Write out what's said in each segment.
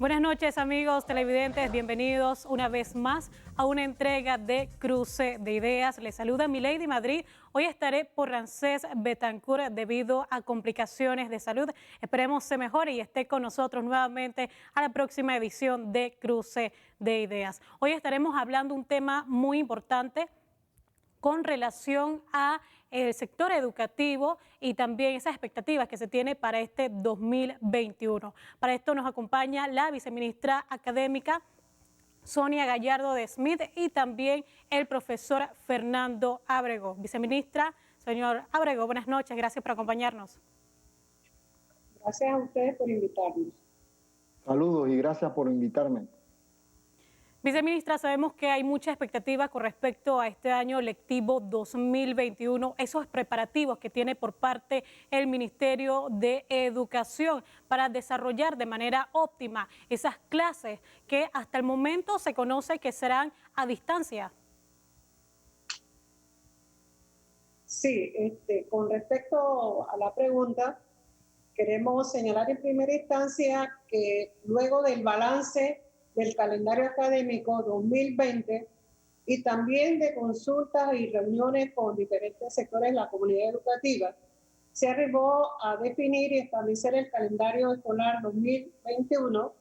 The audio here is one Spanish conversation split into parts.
Buenas noches, amigos televidentes, bienvenidos una vez más a una entrega de Cruce de Ideas. Les saluda Milady Madrid. Hoy estaré por Ramsés Betancourt debido a complicaciones de salud. Esperemos se mejore y esté con nosotros nuevamente a la próxima edición de Cruce de Ideas. Hoy estaremos hablando un tema muy importante con relación a el sector educativo y también esas expectativas que se tiene para este 2021. Para esto nos acompaña la viceministra académica Sonia Gallardo de Smith y también el profesor Fernando Ábrego. Viceministra, señor Ábrego, buenas noches, gracias por acompañarnos. Gracias a ustedes por invitarnos. Saludos y gracias por invitarme. Viceministra, sabemos que hay mucha expectativa con respecto a este año lectivo 2021, esos preparativos que tiene por parte el Ministerio de Educación para desarrollar de manera óptima esas clases que hasta el momento se conoce que serán a distancia. Sí, con respecto a la pregunta, queremos señalar en primera instancia que luego del balance del calendario académico 2020 y también de consultas y reuniones con diferentes sectores de la comunidad educativa, se arribó a definir y establecer el calendario escolar 2021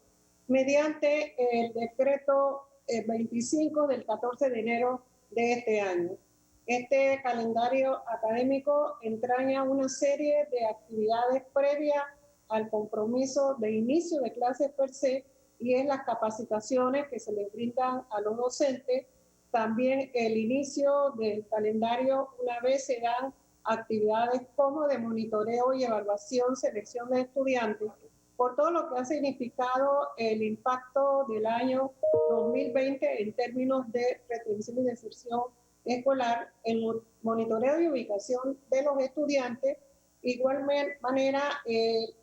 mediante el decreto 25 del 14 de enero de este año. Este calendario académico entraña una serie de actividades previas al compromiso de inicio de clases per se, y es las capacitaciones que se les brindan a los docentes. También el inicio del calendario, una vez se dan actividades como de monitoreo y evaluación, selección de estudiantes, por todo lo que ha significado el impacto del año 2020 en términos de retención y deserción escolar, el monitoreo y ubicación de los estudiantes. Igual manera,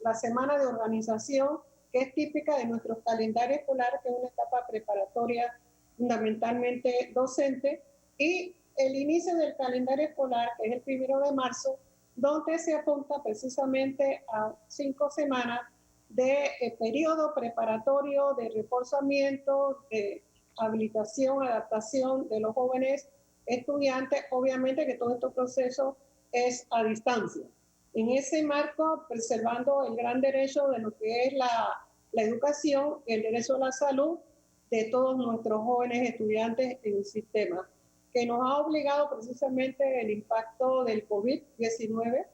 la semana de organización, que es típica de nuestro calendario escolar, que es una etapa preparatoria fundamentalmente docente, y el inicio del calendario escolar, que es el 1 de marzo, donde se apunta precisamente a 5 semanas de periodo preparatorio, de reforzamiento, de habilitación, adaptación de los jóvenes estudiantes. Obviamente que todo este proceso es a distancia. En ese marco, preservando el gran derecho de lo que es la educación, el derecho a la salud de todos nuestros jóvenes estudiantes en el sistema, que nos ha obligado precisamente el impacto del COVID-19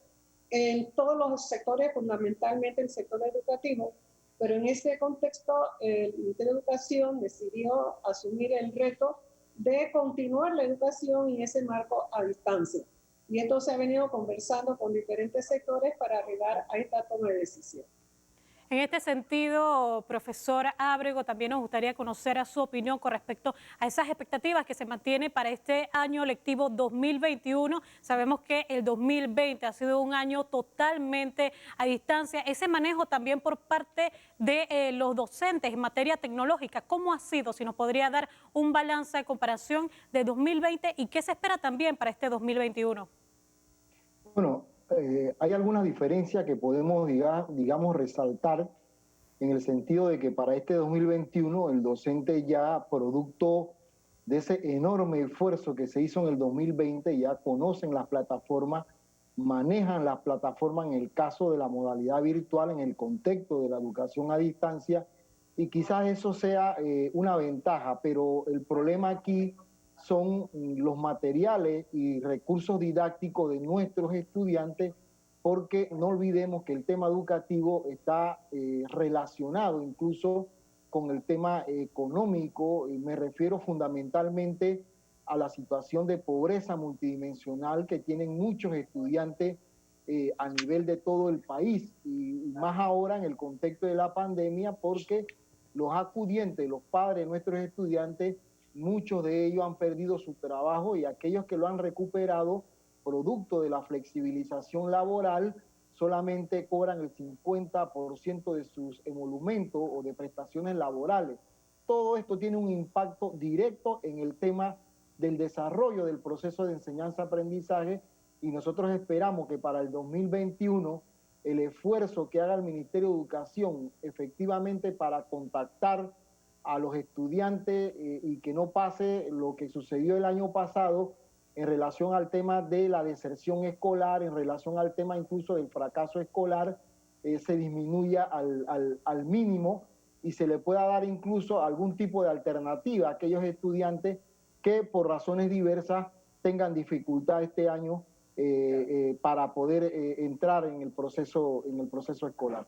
en todos los sectores, fundamentalmente el sector educativo. Pero en ese contexto, el Ministerio de Educación decidió asumir el reto de continuar la educación en ese marco a distancia. Y esto se ha venido conversando con diferentes sectores para arribar a esta toma de decisión. En este sentido, profesor Ábrego, también nos gustaría conocer a su opinión con respecto a esas expectativas que se mantiene para este año lectivo 2021. Sabemos que el 2020 ha sido un año totalmente a distancia. Ese manejo también por parte de los docentes en materia tecnológica, ¿cómo ha sido? Si nos podría dar un balance de comparación de 2020 y qué se espera también para este 2021. Bueno, hay algunas diferencias que podemos, digamos, resaltar en el sentido de que para este 2021 el docente ya producto de ese enorme esfuerzo que se hizo en el 2020 ya conocen las plataformas, manejan las plataformas en el caso de la modalidad virtual en el contexto de la educación a distancia, y quizás eso sea una ventaja, pero el problema aquí son los materiales y recursos didácticos de nuestros estudiantes, porque no olvidemos que el tema educativo está relacionado incluso con el tema económico, y me refiero fundamentalmente a la situación de pobreza multidimensional que tienen muchos estudiantes a nivel de todo el país, y más ahora en el contexto de la pandemia, porque los acudientes, los padres de nuestros estudiantes, muchos de ellos han perdido su trabajo, y aquellos que lo han recuperado, producto de la flexibilización laboral, solamente cobran el 50% de sus emolumentos o de prestaciones laborales. Todo esto tiene un impacto directo en el tema del desarrollo del proceso de enseñanza-aprendizaje, y nosotros esperamos que para el 2021 el esfuerzo que haga el Ministerio de Educación efectivamente para contactar a los estudiantes y que no pase lo que sucedió el año pasado en relación al tema de la deserción escolar, en relación al tema incluso del fracaso escolar, se disminuya al mínimo y se le pueda dar incluso algún tipo de alternativa a aquellos estudiantes que por razones diversas tengan dificultad este año para poder entrar en el proceso escolar.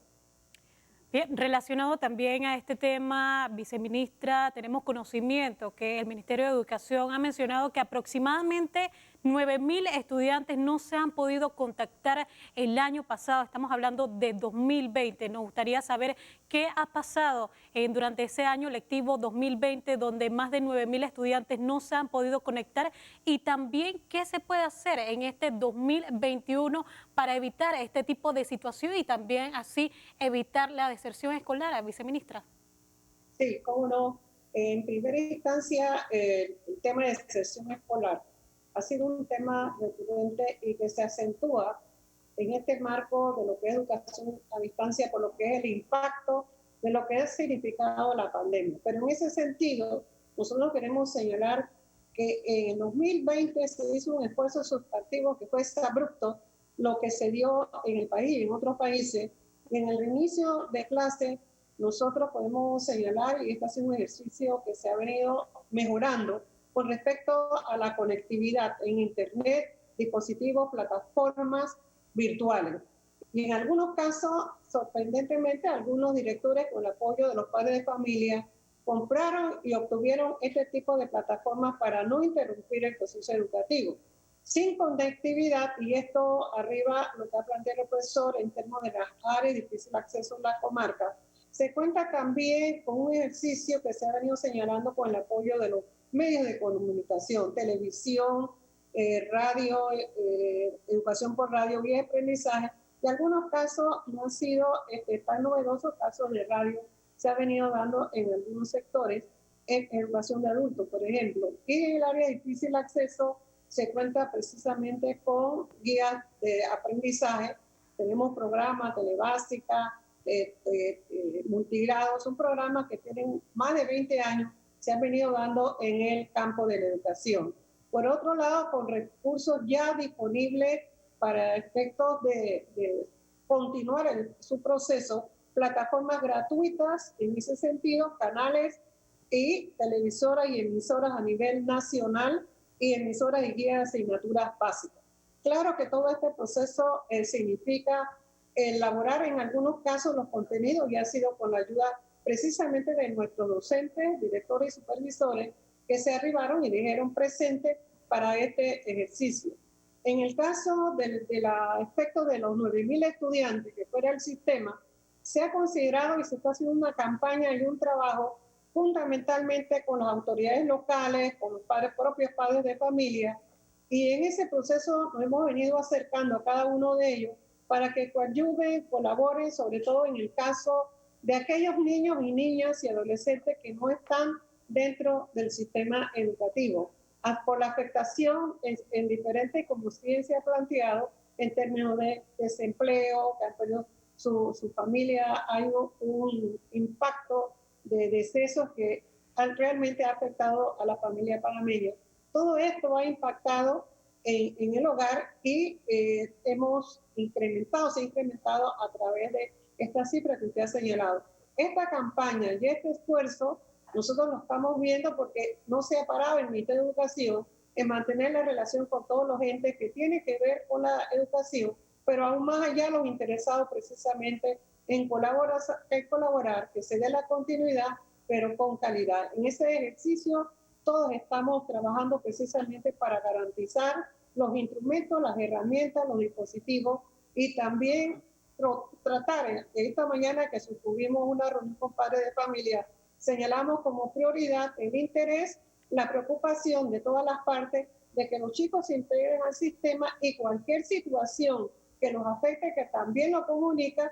Bien, relacionado también a este tema, viceministra, tenemos conocimiento que el Ministerio de Educación ha mencionado que aproximadamente 9.000 estudiantes no se han podido contactar el año pasado. Estamos hablando de 2020. Nos gustaría saber qué ha pasado durante ese año lectivo 2020, donde más de 9.000 estudiantes no se han podido conectar, y también qué se puede hacer en este 2021 para evitar este tipo de situación y también así evitar la deserción escolar, viceministra. Sí, cómo no. En primera instancia, el tema de deserción escolar ha sido un tema recurrente y que se acentúa en este marco de lo que es educación a distancia, por lo que es el impacto de lo que ha significado la pandemia. Pero en ese sentido, nosotros queremos señalar que en 2020 se hizo un esfuerzo sustantivo que fue abrupto lo que se dio en el país y en otros países. Y en el inicio de clase, nosotros podemos señalar, y este ha sido un ejercicio que se ha venido mejorando con respecto a la conectividad en Internet, dispositivos, plataformas virtuales. Y en algunos casos, sorprendentemente, algunos directores, con el apoyo de los padres de familia, compraron y obtuvieron este tipo de plataformas para no interrumpir el proceso educativo. Sin conectividad, y esto arriba lo que ha planteado el profesor en términos de las áreas de difícil acceso en la comarca, se cuenta también con un ejercicio que se ha venido señalando con el apoyo de los medios de comunicación, televisión, radio, educación por radio, guía de aprendizaje, y algunos casos no han sido tan novedosos, casos de radio se ha venido dando en algunos sectores en educación de adultos, por ejemplo. Y en el área de difícil acceso se cuenta precisamente con guías de aprendizaje, tenemos programas, Telebásica, multigrado, son programas que tienen más de 20 años, se han venido dando en el campo de la educación. Por otro lado, con recursos ya disponibles para efectos de continuar su proceso, plataformas gratuitas en ese sentido, canales y televisoras y emisoras a nivel nacional y emisoras y guías de asignaturas básicas. Claro que todo este proceso significa elaborar en algunos casos los contenidos, y ha sido con la ayuda precisamente de nuestros docentes, directores y supervisores que se arribaron y dijeron presente para este ejercicio. En el caso del aspecto de los 9.000 estudiantes que fuera el sistema, se ha considerado y se está haciendo una campaña y un trabajo fundamentalmente con las autoridades locales, con los propios padres de familia, y en ese proceso nos hemos venido acercando a cada uno de ellos para que coadyuven, colaboren, sobre todo en el caso de aquellos niños y niñas y adolescentes que no están dentro del sistema educativo, por la afectación en diferentes, como ciencia ha planteado, en términos de desempleo, que han perdido su familia, hay un impacto de decesos que realmente ha afectado a la familia panameña. Todo esto ha impactado en el hogar y se ha incrementado a través de esta cifra que usted ha señalado. Esta campaña y este esfuerzo nosotros lo estamos viendo porque no se ha parado el Ministerio de Educación en mantener la relación con todos los entes que tienen que ver con la educación, pero aún más allá los interesados precisamente en colaborar, que se dé la continuidad, pero con calidad. En ese ejercicio todos estamos trabajando precisamente para garantizar los instrumentos, las herramientas, los dispositivos, y también tratar, esta mañana que tuvimos una reunión con padres de familia, señalamos como prioridad el interés, la preocupación de todas las partes de que los chicos se integren al sistema, y cualquier situación que los afecte, que también lo comunique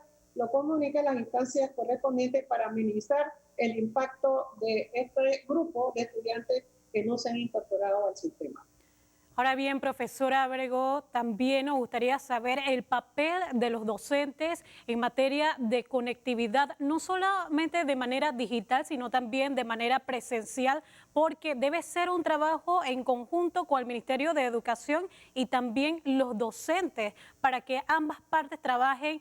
a las instancias correspondientes para minimizar el impacto de este grupo de estudiantes que no se han incorporado al sistema. Ahora bien, profesora Abrego, también nos gustaría saber el papel de los docentes en materia de conectividad, no solamente de manera digital, sino también de manera presencial, porque debe ser un trabajo en conjunto con el Ministerio de Educación y también los docentes, para que ambas partes trabajen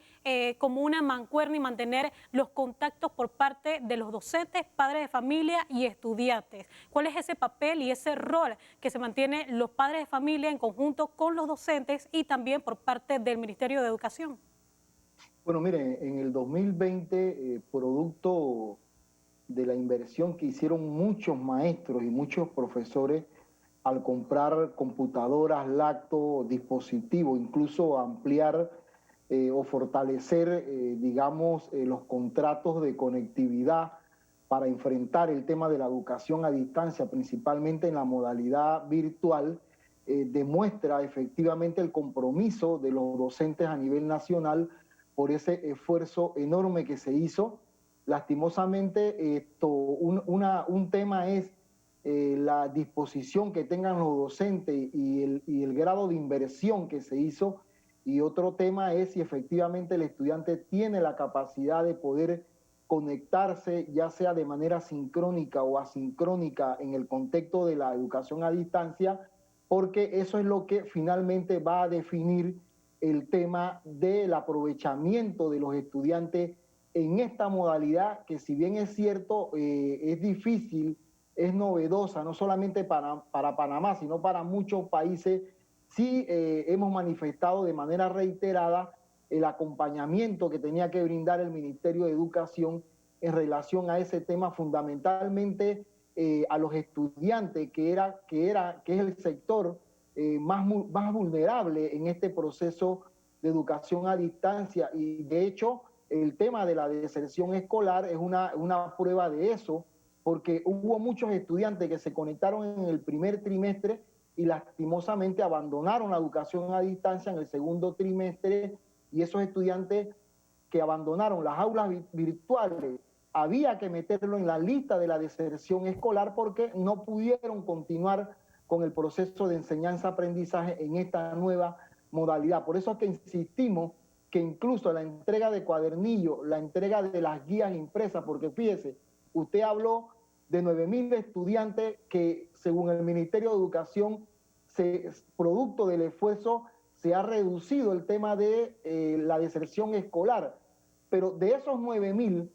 como una mancuerna y mantener los contactos por parte de los docentes, padres de familia y estudiantes. ¿Cuál es ese papel y ese rol que se mantiene los padres de familia en conjunto con los docentes y también por parte del Ministerio de Educación? Bueno, miren, en el 2020, producto de la inversión que hicieron muchos maestros y muchos profesores al comprar computadoras, laptops, dispositivos, incluso ampliar o fortalecer, digamos, los contratos de conectividad para enfrentar el tema de la educación a distancia, principalmente en la modalidad virtual, demuestra efectivamente el compromiso de los docentes a nivel nacional por ese esfuerzo enorme que se hizo. Lastimosamente, un tema es la disposición que tengan los docentes y el grado de inversión que se hizo, y otro tema es si efectivamente el estudiante tiene la capacidad de poder conectarse, ya sea de manera sincrónica o asincrónica en el contexto de la educación a distancia, porque eso es lo que finalmente va a definir el tema del aprovechamiento de los estudiantes en esta modalidad, que si bien es cierto, es difícil, es novedosa, no solamente para Panamá, sino para muchos países. Sí, hemos manifestado de manera reiterada el acompañamiento que tenía que brindar el Ministerio de Educación en relación a ese tema, fundamentalmente a los estudiantes, que es el sector más vulnerable en este proceso de educación a distancia. Y de hecho, el tema de la deserción escolar es una prueba de eso, porque hubo muchos estudiantes que se conectaron en el primer trimestre y lastimosamente abandonaron la educación a distancia en el segundo trimestre, y esos estudiantes que abandonaron las aulas virtuales había que meterlo en la lista de la deserción escolar porque no pudieron continuar con el proceso de enseñanza-aprendizaje en esta nueva modalidad. Por eso es que insistimos que incluso la entrega de cuadernillos, la entrega de las guías impresas, porque fíjese, usted habló de 9.000 estudiantes que, según el Ministerio de Educación, producto del esfuerzo, se ha reducido el tema de la deserción escolar. Pero de esos 9.000,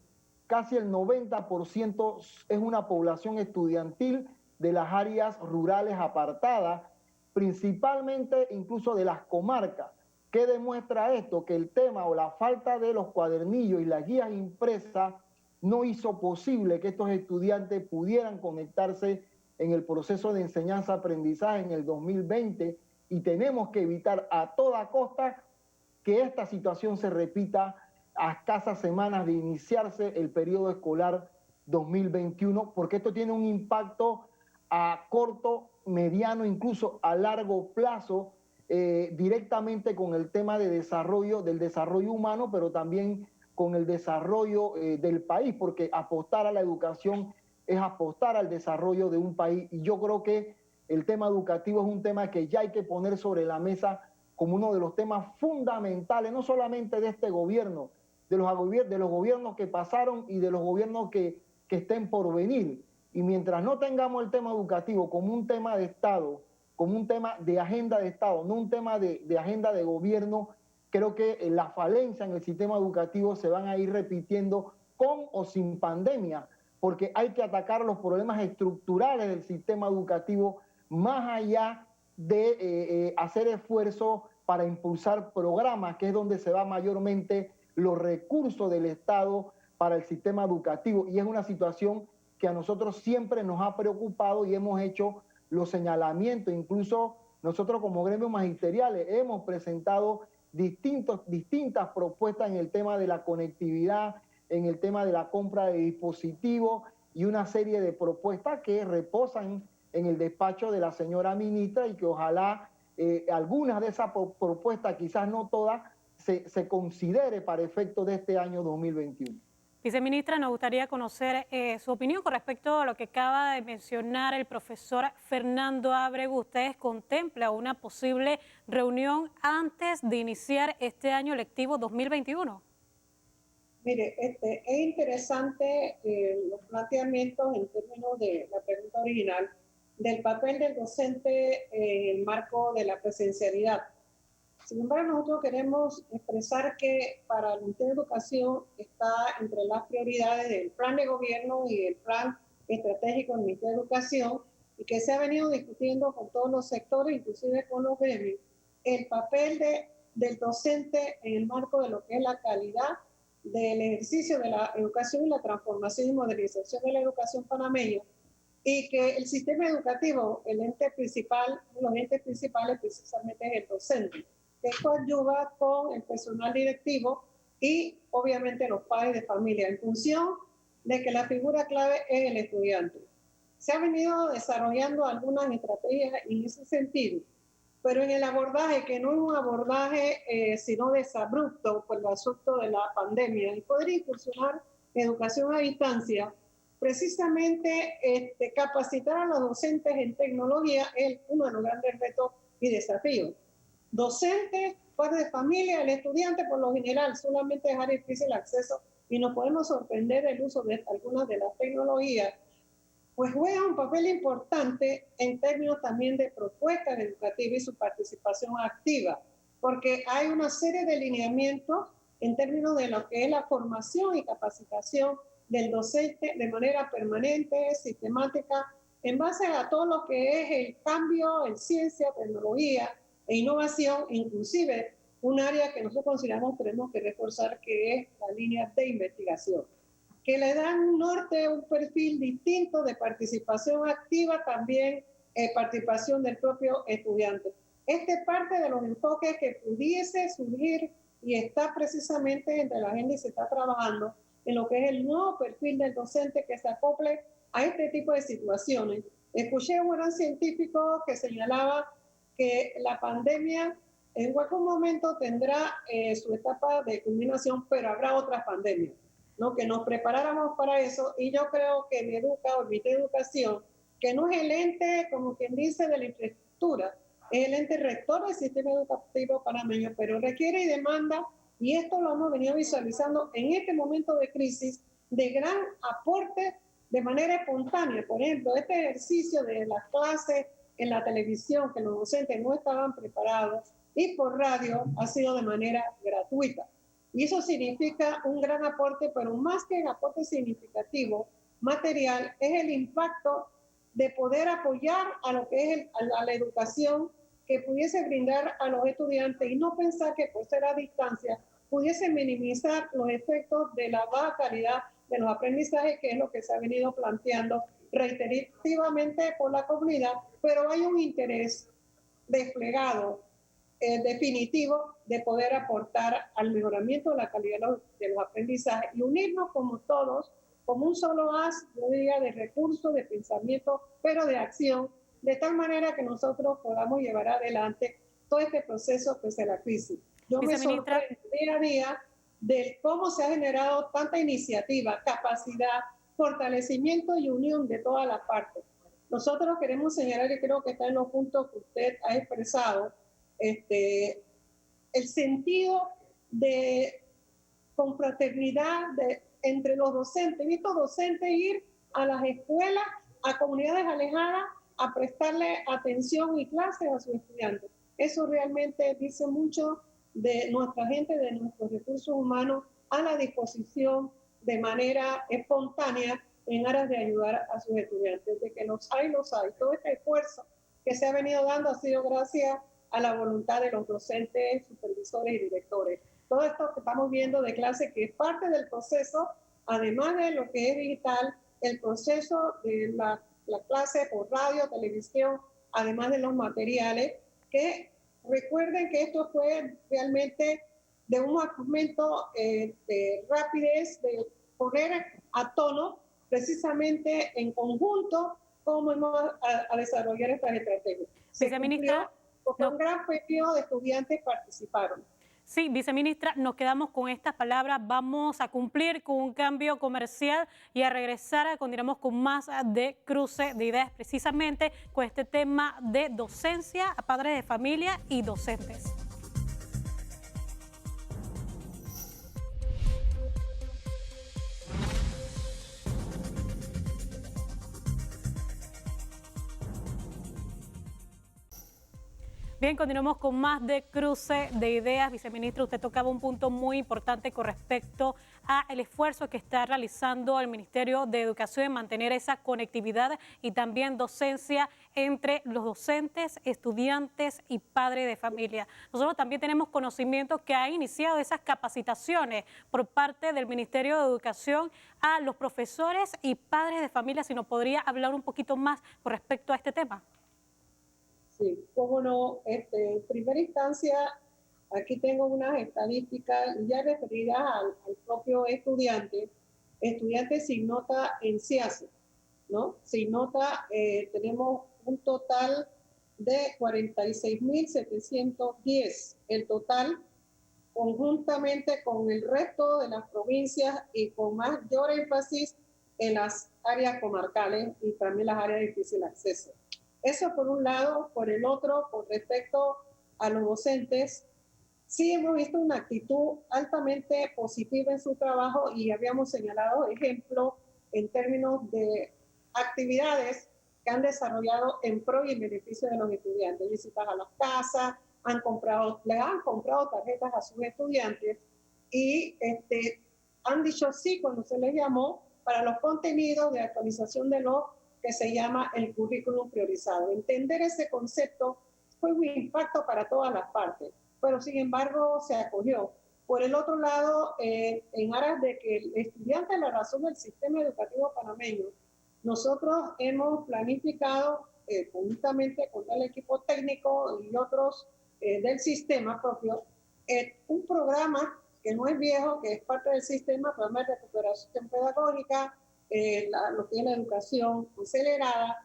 casi el 90% es una población estudiantil de las áreas rurales apartadas, principalmente incluso de las comarcas. ¿Qué demuestra esto? Que el tema o la falta de los cuadernillos y las guías impresas no hizo posible que estos estudiantes pudieran conectarse en el proceso de enseñanza-aprendizaje en el 2020, y tenemos que evitar a toda costa que esta situación se repita a escasas semanas de iniciarse el periodo escolar 2021, porque esto tiene un impacto a corto, mediano, incluso a largo plazo, directamente con el tema de del desarrollo humano, pero también con el desarrollo del país, porque apostar a la educación es apostar al desarrollo de un país. Y yo creo que el tema educativo es un tema que ya hay que poner sobre la mesa como uno de los temas fundamentales, no solamente de este gobierno, de los gobiernos que pasaron y de los gobiernos que estén por venir. Y mientras no tengamos el tema educativo como un tema de Estado, como un tema de agenda de Estado, no un tema de agenda de gobierno, creo que las falencias en el sistema educativo se van a ir repitiendo con o sin pandemia, porque hay que atacar los problemas estructurales del sistema educativo más allá de hacer esfuerzos para impulsar programas, que es donde se va mayormente los recursos del Estado para el sistema educativo. Y es una situación que a nosotros siempre nos ha preocupado y hemos hecho los señalamientos. Incluso nosotros como gremios magisteriales hemos presentado distintas propuestas en el tema de la conectividad, en el tema de la compra de dispositivos y una serie de propuestas que reposan en el despacho de la señora ministra, y que ojalá algunas de esas propuestas, quizás no todas, se considere para efectos de este año 2021. Viceministra, nos gustaría conocer su opinión con respecto a lo que acaba de mencionar el profesor Fernando Ábrego. ¿Ustedes contemplan una posible reunión antes de iniciar este año lectivo 2021? Mire, es interesante los planteamientos en términos de la pregunta original del papel del docente en el marco de la presencialidad. Sin embargo, nosotros queremos expresar que para el Ministerio de Educación está entre las prioridades del plan de gobierno y el plan estratégico del Ministerio de Educación, y que se ha venido discutiendo con todos los sectores, inclusive con los gremios, el papel del docente en el marco de lo que es la calidad del ejercicio de la educación y la transformación y modernización de la educación panameña, y que el sistema educativo, el ente principal, los entes principales precisamente es el docente, que coadyuva con el personal directivo y obviamente los padres de familia, en función de que la figura clave es el estudiante. Se han venido desarrollando algunas estrategias en ese sentido, pero en el abordaje, que no es un abordaje sino desabrupto por el asunto de la pandemia, y poder incursionar educación a distancia, precisamente capacitar a los docentes en tecnología es uno de los grandes retos y desafíos. Docentes, padres de familia, el estudiante por lo general solamente dejar difícil acceso, y nos podemos sorprender del uso de algunas de las tecnologías, pues juega un papel importante en términos también de propuestas educativas y su participación activa, porque hay una serie de lineamientos en términos de lo que es la formación y capacitación del docente de manera permanente, sistemática, en base a todo lo que es el cambio en ciencia, tecnología e innovación, inclusive un área que nosotros consideramos tenemos que reforzar, que es la línea de investigación, que le dan un norte, un perfil distinto de participación activa, también participación del propio estudiante. Este es parte de los enfoques que pudiese surgir y está precisamente entre la agenda y se está trabajando en lo que es el nuevo perfil del docente que se acople a este tipo de situaciones. Escuché a un gran científico que señalaba que la pandemia en algún momento tendrá su etapa de culminación, pero habrá otras pandemias, ¿no? Que nos preparáramos para eso, y yo creo que mi educación, que no es el ente, como quien dice, de la infraestructura, es el ente rector del sistema educativo panameño, pero requiere y demanda, y esto lo hemos venido visualizando en este momento de crisis, de gran aporte de manera espontánea. Por ejemplo, este ejercicio de las clases en la televisión, que los docentes no estaban preparados, y por radio ha sido de manera gratuita. Y eso significa un gran aporte, pero más que el aporte significativo material, es el impacto de poder apoyar a lo que es a la educación que pudiese brindar a los estudiantes, y no pensar que por ser a distancia pudiese minimizar los efectos de la baja calidad de los aprendizajes, que es lo que se ha venido planteando reiterativamente por la comunidad, pero hay un interés desplegado definitivo de poder aportar al mejoramiento de la calidad de los aprendizajes y unirnos como todos, como un solo haz, yo diría, de recursos, de pensamiento, pero de acción, de tal manera que nosotros podamos llevar adelante todo este proceso pese a la crisis. Yo me sorprendo día a día de cómo se ha generado tanta iniciativa, capacidad, fortalecimiento y unión de todas las partes. Nosotros queremos señalar, y creo que está en los puntos que usted ha expresado, el sentido de confraternidad entre los docentes. He visto docentes ir a las escuelas, a comunidades alejadas, a prestarle atención y clases a sus estudiantes. Eso realmente dice mucho de nuestra gente, de nuestros recursos humanos a la disposición de manera espontánea en aras de ayudar a sus estudiantes. De que los hay, los hay. Todo este esfuerzo que se ha venido dando ha sido gracias a la voluntad de los docentes, supervisores y directores. Todo esto que estamos viendo de clase, que es parte del proceso, además de lo que es digital, el proceso de la clase por radio, televisión, además de los materiales, que recuerden que esto fue realmente de un aumento de rapidez, de poner a tono precisamente en conjunto cómo vamos a desarrollar estas estrategias. Viceministra, porque un gran periodo de estudiantes participaron. Sí, viceministra, nos quedamos con estas palabras. Vamos a cumplir con un cambio comercial y a regresar, continuamos con más de Cruce de Ideas, precisamente con este tema de docencia a padres de familia y docentes. Bien, continuamos con más de Cruce de Ideas. Viceministro, usted tocaba un punto muy importante con respecto al esfuerzo que está realizando el Ministerio de Educación en mantener esa conectividad y también docencia entre los docentes, estudiantes y padres de familia. Nosotros también tenemos conocimiento que ha iniciado esas capacitaciones por parte del Ministerio de Educación a los profesores y padres de familia. Si nos podría hablar un poquito más con respecto a este tema. Sí, cómo no. En primera instancia, aquí tengo unas estadísticas ya referidas al propio estudiante, estudiante sin nota en CIACE, ¿no? Sin nota, tenemos un total de 46.710, el total conjuntamente con el resto de las provincias y con mayor énfasis en las áreas comarcales y también las áreas de difícil acceso. Eso por un lado. Por el otro, con respecto a los docentes, sí hemos visto una actitud altamente positiva en su trabajo y habíamos señalado ejemplos en términos de actividades que han desarrollado en pro y en beneficio de los estudiantes, visitas a las casas, les han comprado tarjetas a sus estudiantes y han dicho sí cuando se les llamó para los contenidos de actualización de lo que se llama el currículum priorizado. Entender ese concepto fue un impacto para todas las partes, pero sin embargo se acogió. Por el otro lado, en aras de que el estudiante es la razón del sistema educativo panameño, nosotros hemos planificado conjuntamente con el equipo técnico y otros del sistema propio, un programa que no es viejo, que es parte del sistema, programa de recuperación pedagógica, lo que es la educación acelerada,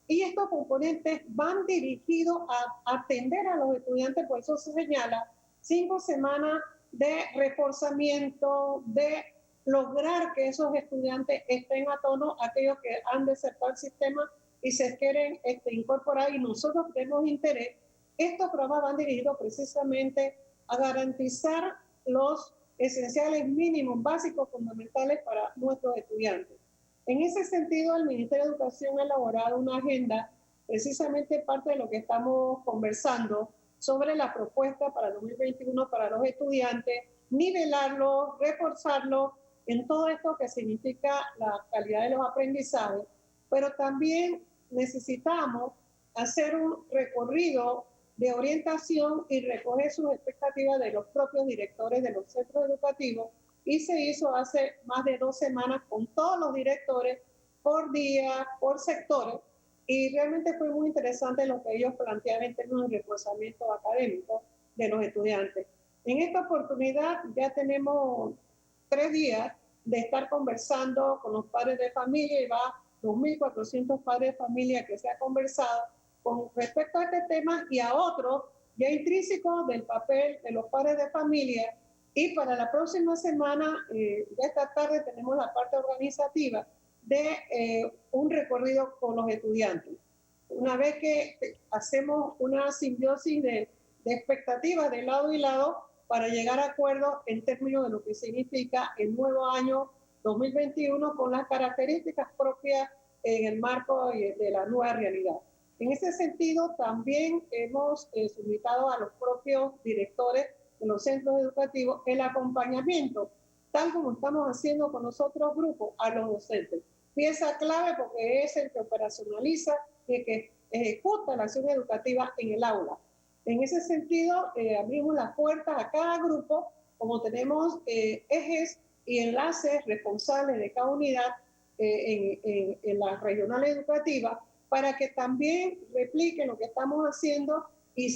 y estos componentes van dirigidos a atender a los estudiantes, por eso se señala 5 semanas de reforzamiento, de lograr que esos estudiantes estén a tono, aquellos que han desertado el sistema y se quieren incorporar, y nosotros tenemos interés. Estos programas van dirigidos precisamente a garantizar los esenciales mínimos, básicos, fundamentales para nuestros estudiantes. En ese sentido, el Ministerio de Educación ha elaborado una agenda, precisamente parte de lo que estamos conversando, sobre la propuesta para 2021 para los estudiantes, nivelarlo, reforzarlo en todo esto que significa la calidad de los aprendizajes, pero también necesitamos hacer un recorrido de orientación y recoger sus expectativas de los propios directores de los centros educativos, y se hizo hace más de 2 semanas con todos los directores por día, por sectores, y realmente fue muy interesante lo que ellos planteaban en términos de reforzamiento académico de los estudiantes. En esta oportunidad ya tenemos 3 días de estar conversando con los padres de familia, y va 2.400 padres de familia que se ha conversado con respecto a este tema y a otros ya intrínsecos del papel de los padres de familia. Y para la próxima semana, ya esta tarde, tenemos la parte organizativa de un recorrido con los estudiantes. Una vez que hacemos una simbiosis de expectativas de lado y lado para llegar a acuerdos en términos de lo que significa el nuevo año 2021 con las características propias en el marco de la nueva realidad. En ese sentido, también hemos solicitado a los propios directores de los centros educativos el acompañamiento, tal como estamos haciendo con los otros grupos, a los docentes. Pieza clave porque es el que operacionaliza y el que ejecuta la acción educativa en el aula. En ese sentido, abrimos las puertas a cada grupo, como tenemos ejes y enlaces responsables de cada unidad en la regional educativa, para que también repliquen lo que estamos haciendo y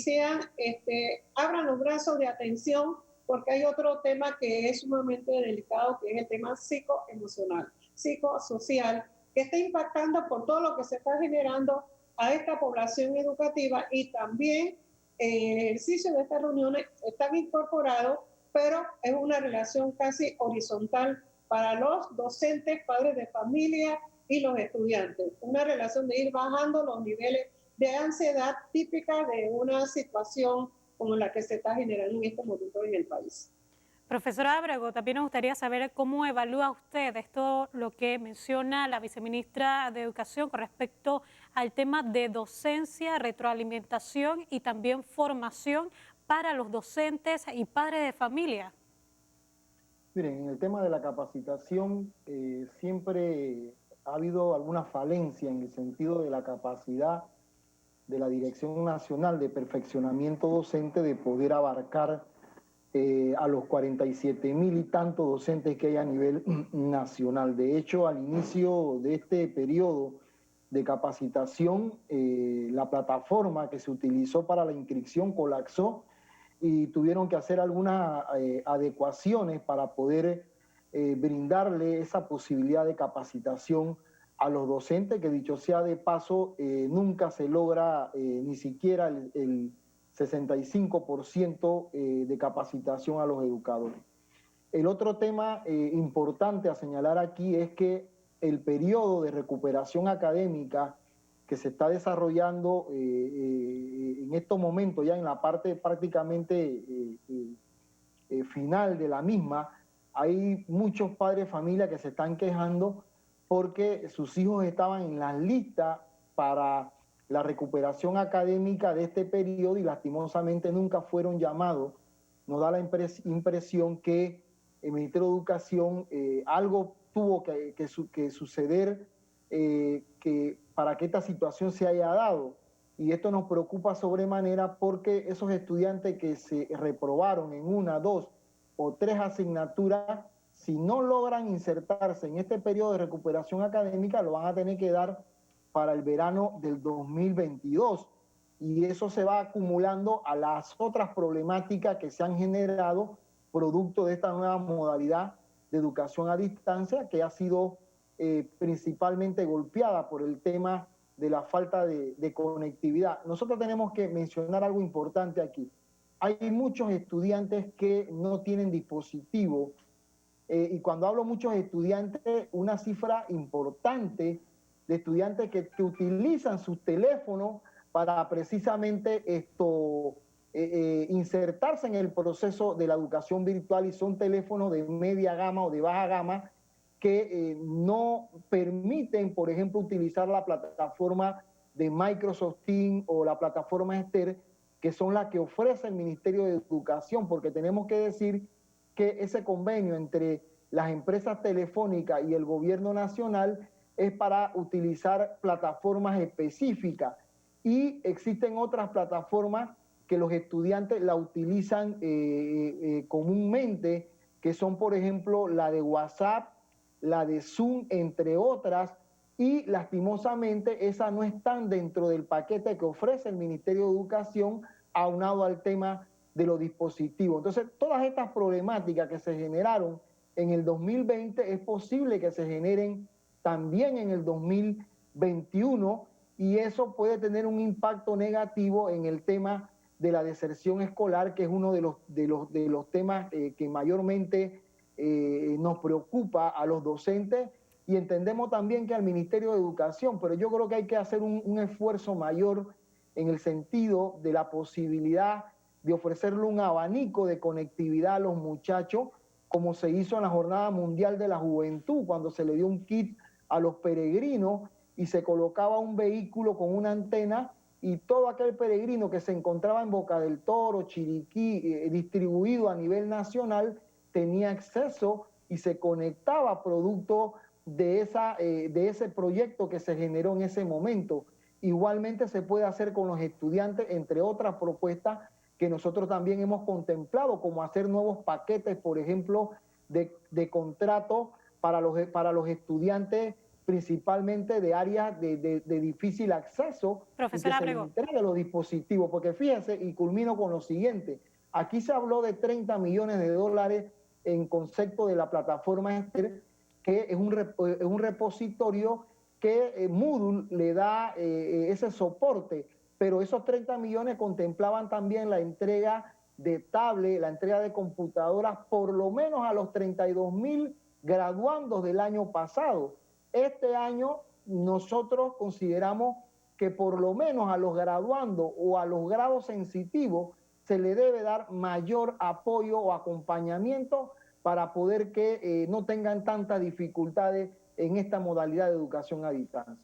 abran los brazos de atención, porque hay otro tema que es sumamente delicado, que es el tema psicoemocional, psicosocial, que está impactando por todo lo que se está generando a esta población educativa, y también en el ejercicio de estas reuniones están incorporados, pero es una relación casi horizontal para los docentes, padres de familia y los estudiantes. Una relación de ir bajando los niveles de ansiedad típica de una situación como la que se está generando en este momento en el país. Profesora Ábrego, también nos gustaría saber cómo evalúa usted esto, lo que menciona la viceministra de Educación con respecto al tema de docencia, retroalimentación y también formación para los docentes y padres de familia. Miren, en el tema de la capacitación siempre ha habido alguna falencia en el sentido de la capacidad de la Dirección Nacional de Perfeccionamiento Docente de poder abarcar a los 47.000 y tantos docentes que hay a nivel nacional. De hecho, al inicio de este periodo de capacitación, la plataforma que se utilizó para la inscripción colapsó y tuvieron que hacer algunas adecuaciones para poder brindarle esa posibilidad de capacitación a los docentes, que dicho sea de paso, nunca se logra ni siquiera el 65% de capacitación a los educadores. El otro tema importante a señalar aquí es que el periodo de recuperación académica que se está desarrollando en estos momentos, ya en la parte prácticamente final de la misma, hay muchos padres de familia que se están quejando porque sus hijos estaban en la lista para la recuperación académica de este periodo y lastimosamente nunca fueron llamados. Nos da la impresión que el Ministerio de Educación algo tuvo que suceder para que esta situación se haya dado. Y esto nos preocupa sobremanera porque esos estudiantes que se reprobaron en 1, 2 o 3 asignaturas, si no logran insertarse en este periodo de recuperación académica, lo van a tener que dar para el verano del 2022. Y eso se va acumulando a las otras problemáticas que se han generado producto de esta nueva modalidad de educación a distancia que ha sido principalmente golpeada por el tema de la falta de conectividad. Nosotros tenemos que mencionar algo importante aquí. Hay muchos estudiantes que no tienen dispositivo y cuando hablo muchos estudiantes, una cifra importante de estudiantes que utilizan sus teléfonos para precisamente insertarse en el proceso de la educación virtual y son teléfonos de media gama o de baja gama que no permiten, por ejemplo, utilizar la plataforma de Microsoft Teams o la plataforma Esther, que son las que ofrece el Ministerio de Educación, porque tenemos que decir que ese convenio entre las empresas telefónicas y el gobierno nacional es para utilizar plataformas específicas y existen otras plataformas que los estudiantes la utilizan comúnmente, que son, por ejemplo, la de WhatsApp, la de Zoom, entre otras, y lastimosamente esas no están dentro del paquete que ofrece el Ministerio de Educación aunado al tema de los dispositivos. Entonces, todas estas problemáticas que se generaron en el 2020 es posible que se generen también en el 2021 y eso puede tener un impacto negativo en el tema de la deserción escolar, que es uno de los temas que mayormente nos preocupa a los docentes y entendemos también que al Ministerio de Educación, pero yo creo que hay que hacer un esfuerzo mayor en el sentido de la posibilidad de ofrecerle un abanico de conectividad a los muchachos, como se hizo en la Jornada Mundial de la Juventud, cuando se le dio un kit a los peregrinos y se colocaba un vehículo con una antena y todo aquel peregrino que se encontraba en Boca del Toro, Chiriquí, distribuido a nivel nacional, tenía acceso y se conectaba producto de ese proyecto que se generó en ese momento. Igualmente se puede hacer con los estudiantes, entre otras propuestas que nosotros también hemos contemplado, como hacer nuevos paquetes, por ejemplo, de contrato para los estudiantes, principalmente de áreas de difícil acceso, Profesora y que se les entregue los dispositivos. Porque fíjense, y culmino con lo siguiente, aquí se habló de 30 millones de dólares en concepto de la plataforma Esther, que es un repositorio que Moodle le da ese soporte, pero esos 30 millones contemplaban también la entrega de tablets, la entrega de computadoras, por lo menos a los 32.000 graduandos del año pasado. Este año nosotros consideramos que por lo menos a los graduandos o a los grados sensitivos se le debe dar mayor apoyo o acompañamiento para poder que no tengan tantas dificultades en esta modalidad de educación a distancia.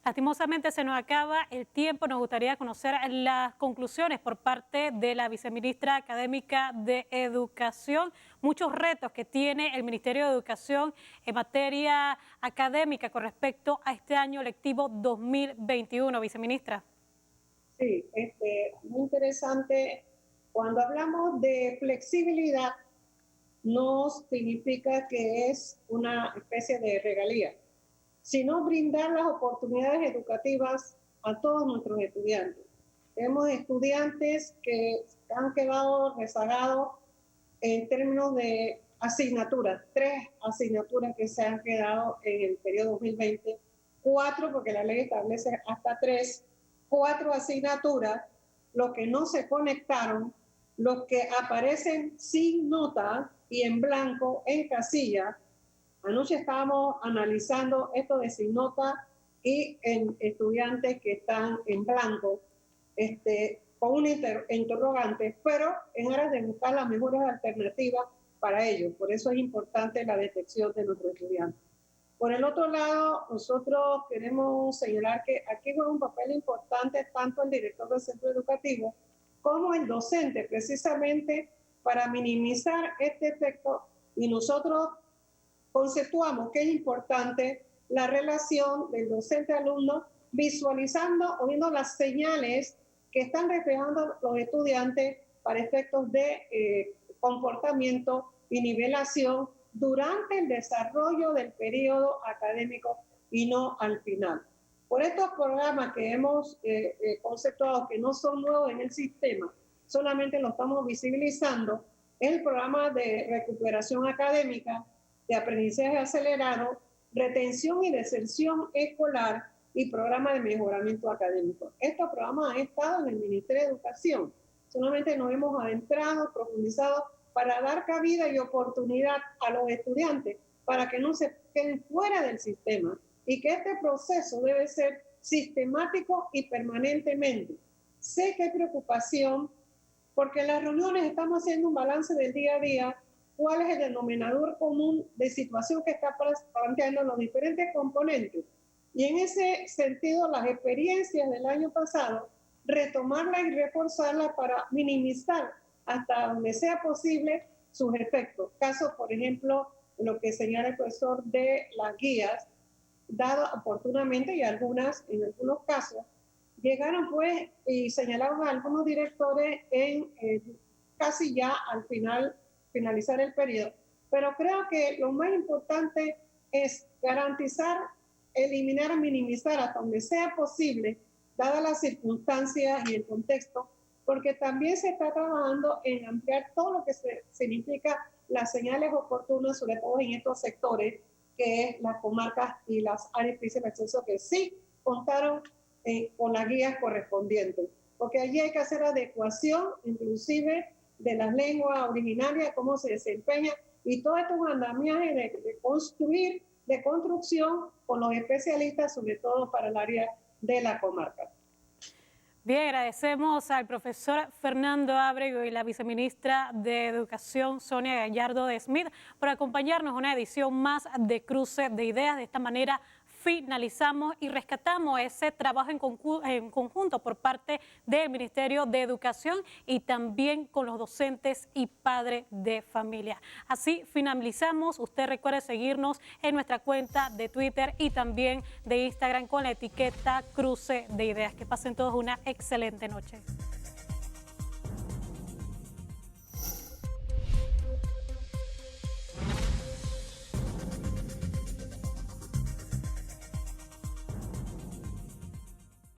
Lastimosamente se nos acaba el tiempo. Nos gustaría conocer las conclusiones por parte de la viceministra académica de Educación. Muchos retos que tiene el Ministerio de Educación en materia académica con respecto a este año lectivo 2021. Viceministra. Sí, muy interesante. Cuando hablamos de flexibilidad, no significa que es una especie de regalía, sino brindar las oportunidades educativas a todos nuestros estudiantes. Tenemos estudiantes que han quedado rezagados en términos de asignaturas, 3 asignaturas que se han quedado en el periodo 2020, 4 porque la ley establece hasta 3, 4 asignaturas, los que no se conectaron, los que aparecen sin nota y en blanco en casilla. Anoche estábamos analizando esto de sin nota y en estudiantes que están en blanco, con un interrogante, pero en aras de buscar las mejores alternativas para ellos. Por eso es importante la detección de nuestros estudiantes. Por el otro lado, nosotros queremos señalar que aquí juega un papel importante tanto el director del centro educativo como el docente, precisamente para minimizar este efecto, y nosotros conceptuamos que es importante la relación del docente-alumno visualizando o viendo las señales que están reflejando los estudiantes para efectos de comportamiento y nivelación durante el desarrollo del periodo académico y no al final. Por estos programas que hemos conceptuado, que no son nuevos en el sistema, solamente lo estamos visibilizando, el programa de recuperación académica, de aprendizaje acelerado, retención y deserción escolar y programa de mejoramiento académico. Estos programas han estado en el Ministerio de Educación. Solamente nos hemos adentrado, profundizado para dar cabida y oportunidad a los estudiantes para que no se queden fuera del sistema y que este proceso debe ser sistemático y permanentemente. Sé que hay preocupación porque en las reuniones estamos haciendo un balance del día a día, cuál es el denominador común de situación que está planteando los diferentes componentes. Y en ese sentido, las experiencias del año pasado, retomarlas y reforzarlas para minimizar hasta donde sea posible sus efectos. Casos, por ejemplo, lo que señala el profesor de las guías, dado oportunamente, y algunas, en algunos casos, llegaron pues y señalaron a algunos directores en casi ya al finalizar el periodo. Pero creo que lo más importante es garantizar, eliminar, minimizar hasta donde sea posible, dadas las circunstancias y el contexto, porque también se está trabajando en ampliar todo lo que significa las señales oportunas, sobre todo en estos sectores, que es las comarcas y las áreas difíciles de acceso, que sí contaron con las guías correspondientes, porque allí hay que hacer adecuación, inclusive de las lenguas originarias, cómo se desempeña, y todo esto es un andamiaje de construir, de construcción con los especialistas, sobre todo para el área de la comarca. Bien, agradecemos al profesor Fernando Ábrego y la viceministra de Educación, Sonia Gallardo de Smith, por acompañarnos en una edición más de Cruce de Ideas. De esta manera finalizamos y rescatamos ese trabajo en conjunto por parte del Ministerio de Educación y también con los docentes y padres de familia. Así finalizamos. Usted recuerde seguirnos en nuestra cuenta de Twitter y también de Instagram con la etiqueta Cruce de Ideas. Que pasen todos una excelente noche.